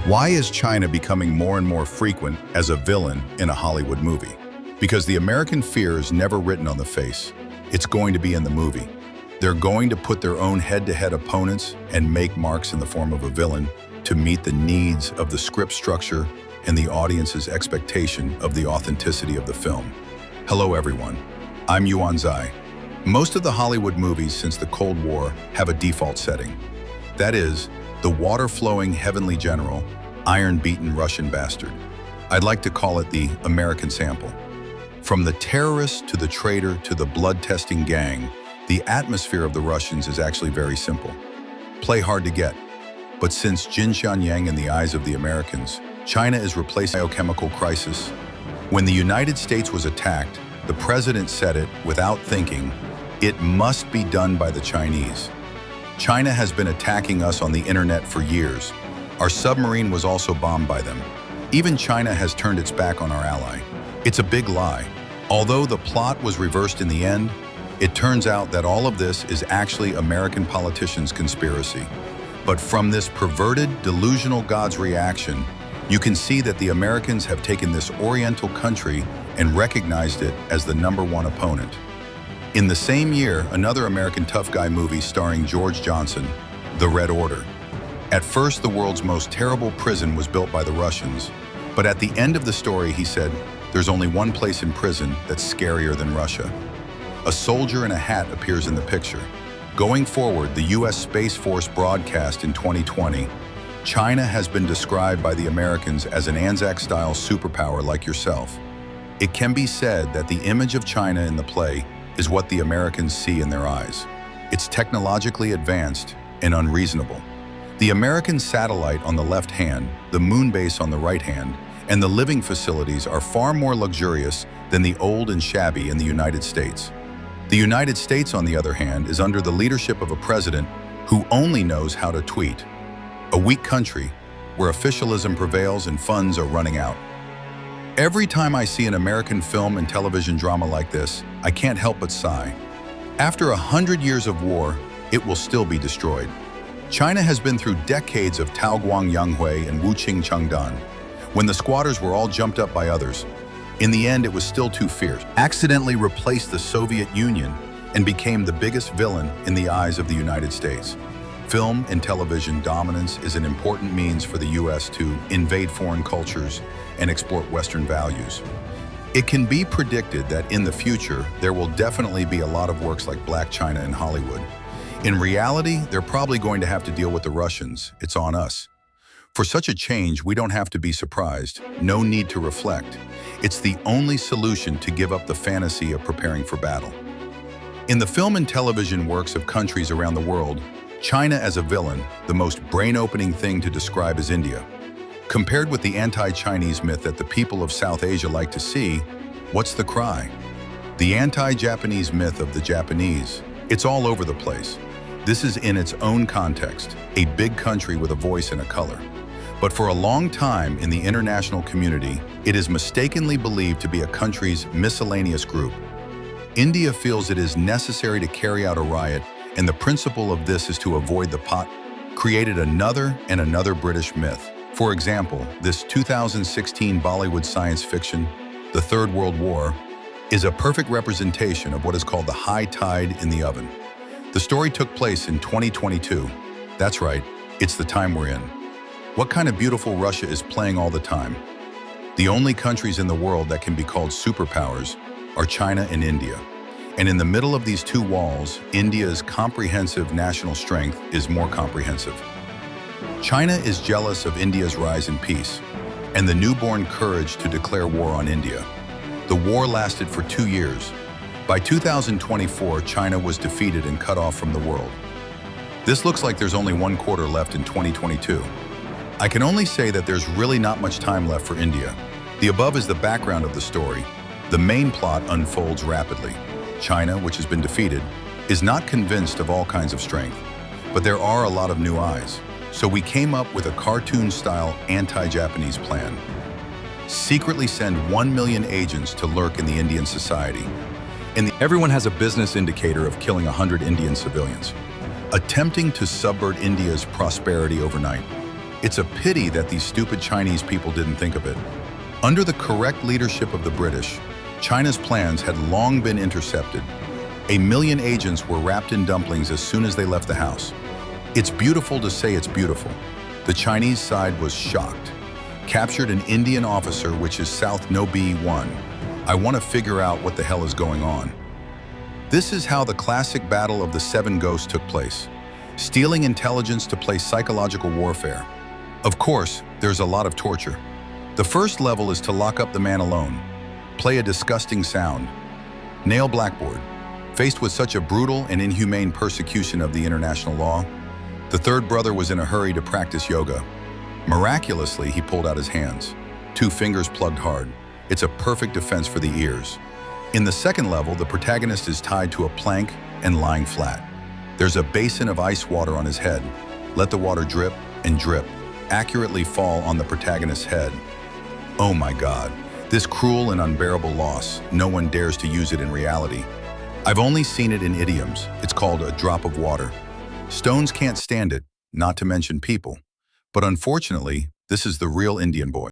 Why is China becoming more and more frequent as a villain in a Hollywood movie? Because the American fear is never written on the face. It's going to be in the movie. They're going to put their own head-to-head opponents and make marks in the form of a villain to meet the needs of the script structure and the audience's expectation of the authenticity of the film. Hello everyone, I'm Yuan Zai. Most of the Hollywood movies since the Cold War have a default setting. That is, the water-flowing heavenly general, iron-beaten Russian bastard. I'd like to call it the American sample. From the terrorist to the traitor to the blood-testing gang, the atmosphere of the Russians is actually very simple. Play hard to get. But since Jin Xianyang in the eyes of the Americans, China is replacing the biochemical crisis. When the United States was attacked, the president said it without thinking, it must be done by the Chinese. China has been attacking us on the internet for years. Our submarine was also bombed by them. Even China has turned its back on our ally. It's a big lie. Although the plot was reversed in the end, it turns out that all of this is actually American politicians' conspiracy. But from this perverted, delusional God's reaction, you can see that the Americans have taken this Oriental country and recognized it as the #1 opponent. In the same year, another American tough guy movie starring George Johnson, The Red Order. At first, the world's most terrible prison was built by the Russians, but at the end of the story, he said, there's only one place in prison that's scarier than Russia. A soldier in a hat appears in the picture. Going forward, the U.S. Space Force broadcast in 2020, China has been described by the Americans as an Anzac-style superpower like yourself. It can be said that the image of China in the play is what the Americans see in their eyes. It's technologically advanced and unreasonable. The American satellite on the left hand, the moon base on the right hand, and the living facilities are far more luxurious than the old and shabby in the United States. The United States, on the other hand, is under the leadership of a president who only knows how to tweet. A weak country where officialism prevails and funds are running out. Every time I see an American film and television drama like this, I can't help but sigh. After 100 years of war, it will still be destroyed. China has been through decades of Taoguang Yanghui and Wuqing Changdan, when the squatters were all jumped up by others. In the end, it was still too fierce. Accidentally replaced the Soviet Union and became the biggest villain in the eyes of the United States. Film and television dominance is an important means for the U.S. to invade foreign cultures and export Western values. It can be predicted that in the future, there will definitely be a lot of works like Black China in Hollywood. In reality, they're probably going to have to deal with the Russians. It's on us. For such a change, we don't have to be surprised. No need to reflect. It's the only solution to give up the fantasy of preparing for battle. In the film and television works of countries around the world, China as a villain, the most brain-opening thing to describe is India. Compared with the anti-Chinese myth that the people of South Asia like to see, what's the cry? The anti-Japanese myth of the Japanese. It's all over the place. This is in its own context, a big country with a voice and a color. But for a long time in the international community, it is mistakenly believed to be a country's miscellaneous group. India feels it is necessary to carry out a riot, and the principle of this is to avoid the pot, created another and another British myth. For example, this 2016 Bollywood science fiction, The Third World War, is a perfect representation of what is called the high tide in the oven. The story took place in 2022. That's right, it's the time we're in. What kind of beautiful Russia is playing all the time? The only countries in the world that can be called superpowers are China and India. And in the middle of these two walls, India's comprehensive national strength is more comprehensive. China is jealous of India's rise in peace and the newborn courage to declare war on India. The war lasted for 2 years. By 2024, China was defeated and cut off from the world. This looks like there's only 1 quarter left in 2022. I can only say that there's really not much time left for India. The above is the background of the story. The main plot unfolds rapidly. China, which has been defeated, is not convinced of all kinds of strength, but there are a lot of new eyes. So we came up with a cartoon-style anti-Japanese plan. Secretly send 1 million agents to lurk in the Indian society. Everyone has a business indicator of killing 100 Indian civilians, attempting to subvert India's prosperity overnight. It's a pity that these stupid Chinese people didn't think of it. Under the correct leadership of the British, China's plans had long been intercepted. 1 million agents were wrapped in dumplings as soon as they left the house. It's beautiful to say it's beautiful. The Chinese side was shocked. Captured an Indian officer, which is South No B1. I want to figure out what the hell is going on. This is how the classic battle of the 7 ghosts took place. Stealing intelligence to play psychological warfare. Of course, there's a lot of torture. The first level is to lock up the man alone. Play a disgusting sound. Nail blackboard. Faced with such a brutal and inhumane persecution of the international law, the third brother was in a hurry to practice yoga. Miraculously, he pulled out his hands. 2 fingers plugged hard. It's a perfect defense for the ears. In the second level, the protagonist is tied to a plank and lying flat. There's a basin of ice water on his head. Let the water drip and drip, accurately fall on the protagonist's head. Oh my God, this cruel and unbearable loss, no one dares to use it in reality. I've only seen it in idioms. It's called a drop of water. Stones can't stand it, not to mention people. But unfortunately, this is the real Indian boy.